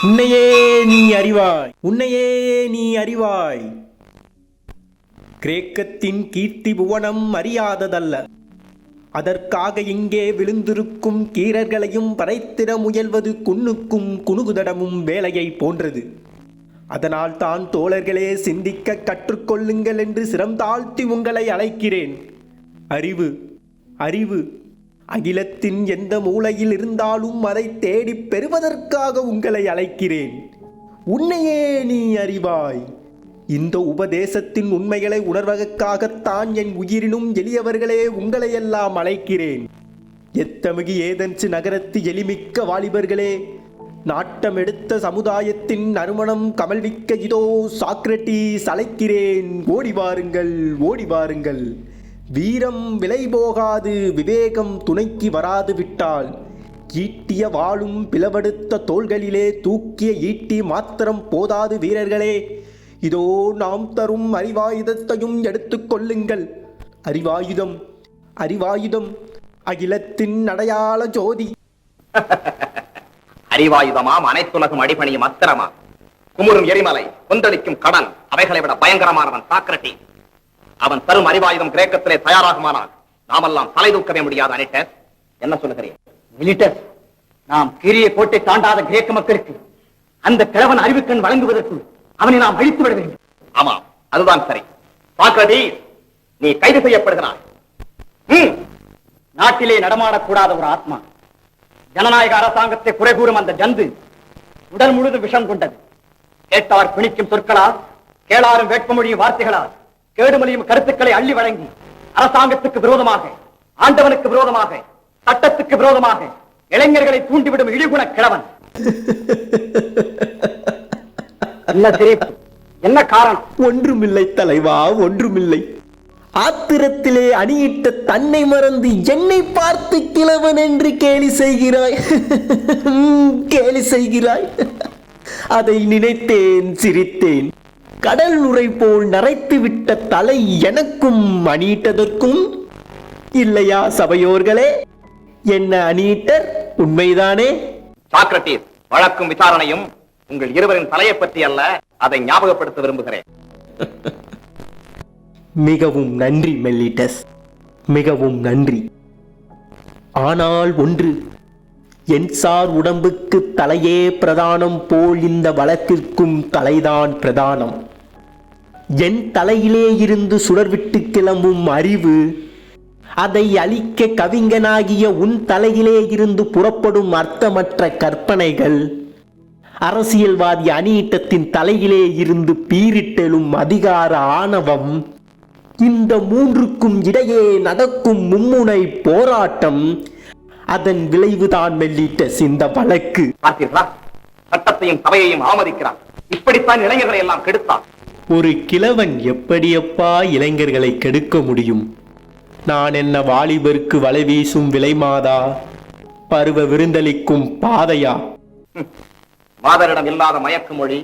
உன்னையே நீ அறிவாய், உன்னையே நீ அறிவாய். கிரேக்கத்தின் கீர்த்தி புவனம் அறியாததல்ல. அதற்காக இங்கே விழுந்திருக்கும் கீரர்களையும் பறைத்திட முயல்வது குன்னுக்கும் குணுகுதடமும் வேலையை போன்றது. அதனால் தான் தோழர்களே, சிந்திக்க கற்றுக்கொள்ளுங்கள் என்று சிரம் தாழ்த்தி உங்களை அழைக்கிறேன். அறிவு, அறிவு அகிலத்தின் எந்த மூலையில் இருந்தாலும் அதை தேடிப் பெறுவதற்காக உங்களை அழைக்கிறேன். உன்னையே நீ அறிவாய். இந்த உபதேசத்தின் உண்மைகளை உணர்வதற்காகத்தான் என் உயிரினும் எளியவர்களே உங்களையெல்லாம் அழைக்கிறேன். எத்தமிகு ஏதென்சு நகரத்து எளிமிக்க வாலிபர்களே, நாட்டம் எடுத்த சமுதாயத்தின் நறுமணம் கமல்விக்க இதோ சாக்ரட்டீஸ் அழைக்கிறேன். ஓடி வாருங்கள், ஓடி வாருங்கள். வீரம் விலை போகாது, விவேகம் துணைக்கு வராது விட்டால் ஈட்டிய வாளும் பிளவெடுத்த தோள்களிலே தூக்கிய ஈட்டி மாத்திரம் போதாது வீரர்களே. இதோ நாம் தரும் அறிவாயுதத்தையும் எடுத்துக் கொள்ளுங்கள். அறிவாயுதம், அறிவாயுதம் அகிலத்தின் அடையாள ஜோதி. அறிவாயுதமாம் அனைத்துலகும் அடிபணியும் அத்திரமா, குமுறும் எரிமலை, கொந்தளிக்கும் கடல், அவைகளை விட பயங்கரமானவன் சாக்ரட்டீஸ். அவன் தரும் அறிவாயுதம் கிரேக்கத்திலே தயாராகுமானால் நாமெல்லாம் தலை தூக்கவே முடியாது. அனிட்டஸ், என்ன சொல்லுகிறேன்? மிலிட்டஸ், நாம் கீரிய கோட்டை தாண்டாத கிரேக்க மக்களுக்கு அந்த கிழவன் அறிவுக்கண் வழங்குவதற்கு அவனை நாம் அழித்து விட வேண்டும். ஆமா, அதுதான் சரி. சாக்ரட்டீஸ், நீ கைது செய்யப்படுகிறாய். நாட்டிலே நடமாடக்கூடாத ஒரு ஆத்மா, ஜனநாயக அரசாங்கத்தை குறை கூறும் அந்த ஜந்து உடல் முழுதும் விஷம் கொண்டது. கேட்டார் பிணிக்கும் சொற்களால், கேளாரும் வேட்பமொழியும் வார்த்தைகளால் கேடுமொழியும் கருத்துக்களை அள்ளி வழங்கி அரசாங்கத்துக்கு விரோதமாக, ஆண்டவனுக்கு விரோதமாக, சட்டத்துக்கு விரோதமாக இளைஞர்களை தூண்டிவிடும் இழிகுண கிழவன். என்ன சிரிப்பு, என்ன காரணம்? ஒன்றுமில்லை தலைவா, ஒன்றுமில்லை. ஆத்திரத்திலே அணியிட்ட தன்னை மறந்து என்னை பார்த்து கிழவன் என்று கேலி செய்கிறாய். கேலி செய்கிறாய். அதை நினைத்தேன், சிரித்தேன். கடல் நுரை போல் நரைத்து விட்ட தலை எனக்கும் அணியிட்டதற்கும் இல்லையா சபையோர்களே? என்ன அணியிட்டர், உண்மைதானே? சாக்ரட்டீஸ், வழக்கும் விசாரணையும் உங்கள் இருவரின் தலையை பற்றி அல்ல, அதை ஞாபகப்படுத்த விரும்புகிறேன். மிகவும் நன்றி மெல்லிட்டஸ், மிகவும் நன்றி. ஆனால் ஒன்று, என் சார் உடம்புக்கு தலையே பிரதானம் போல் இந்த வழக்கிற்கும் தலைதான் பிரதானம். என் தலையிலே இருந்து சுடர்விட்டு கிளம்பும் அறிவு, அதை அழிக்க கவிஞனாகிய உன் தலையிலே இருந்து புறப்படும் அர்த்தமற்ற கற்பனைகள், அரசியல்வாதி அணியிட்டத்தின் தலையிலே இருந்து பீரிட்டெழும் அதிகார ஆணவம், இந்த மூன்றுக்கும் இடையே நடக்கும் மும்முனை போராட்டம், அதன் விளைவுதான் மெல்லிட்டஸ் இந்த வழக்கு. பார்த்தீர்களா, சட்டத்தையும் சபையையும் ஆமதிக்கிறார். இப்படித்தான் இளைஞர்களை எல்லாம் கெடுத்தான். ஒரு கிழவன் எப்படியப்பா இளைஞர்களை கெடுக்க முடியும்? நான் என்ன வாலிபருக்கு வலை வீசும் விலைமாதா, பருவ விருந்தளிக்கும் பாதையா? மாதரிடம் இல்லாத மயக்கு மொழி,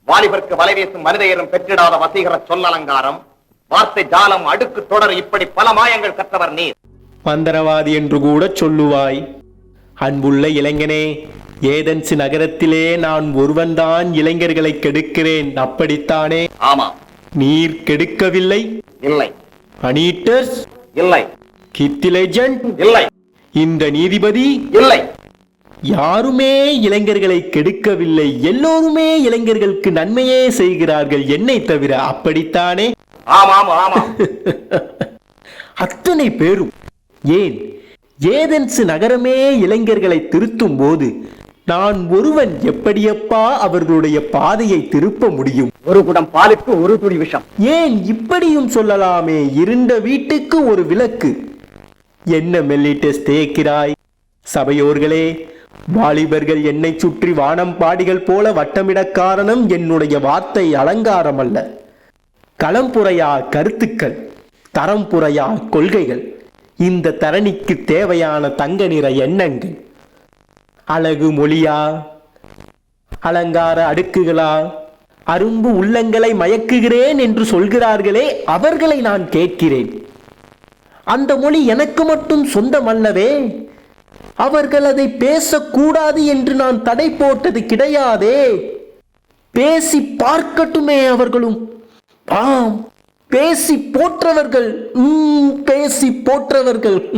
வாலிபருக்கு வலை வீசும் மனிதையரும் பெற்றிடாத வசீகர சொல்லலங்காரம், வார்த்தை ஜாலம், அடுக்கு தொடர், இப்படி பல மாயங்கள் கற்றவர் நீர். மந்திரவாதி என்று கூட சொல்லுவாய். அன்புள்ள இளைஞனே, ஏதென்சு நகரத்திலே நான் ஒருவன்தான் இளைஞர்களை கெடுக்கிறேன், அப்படித்தானே? ஆமா. நீர் கெடுக்கவில்லை? இல்லை. அனிட்டர்ஸ்? இல்லை. கித்திலேஜென்ட்? இல்லை. இந்த நீதிபதி? இல்லை. யாருமே இளைஞர்களை கெடுக்கவில்லை. எல்லோருமே இளைஞர்களுக்கு நன்மையே செய்கிறார்கள், என்னை தவிர, அப்படித்தானே? ஆமாம், ஆமாம். அத்தனை பேரும் ஏன் ஏதென்சு நகரமே இளைஞர்களை திருத்தும் போது நான் ஒருவன் எப்படியப்பா அவர்களுடைய பாதையை திருப்ப முடியும்? ஒரு குடம் பாலுக்கு ஒரு துளி விஷம். ஏன் இப்படியும் சொல்லலாமே, இருண்ட வீட்டுக்கு ஒரு விளக்கு. என்ன மெல்லிட்டஸ் தேய்க்கிறாய்? சபையோர்களே, வாலிபர்கள் என்னை சுற்றி வானம் பாடிகள் போல வட்டமிட காரணம் என்னுடைய வார்த்தை அலங்காரம் அல்ல, களம்புரையா கருத்துக்கள், தரம்புரையா கொள்கைகள், இந்த தரணிக்கு தேவையான தங்க நிற எண்ணங்கள். அழகு மொழியா, அலங்கார அடுக்குகளா, அரும்பு உள்ளங்களை மயக்குகிறேன் என்று சொல்கிறார்களே, அவர்களை நான் கேட்கிறேன். அந்த மொழி எனக்கு மட்டும் சொந்தமல்லவே. அவர்கள் அதை பேசக்கூடாது என்று நான் தடை போட்டது கிடையாதே. பேசி பார்க்கட்டுமே அவர்களும். ஆம், பேசி போற்றவர்கள், பேசி போற்றவர்கள்.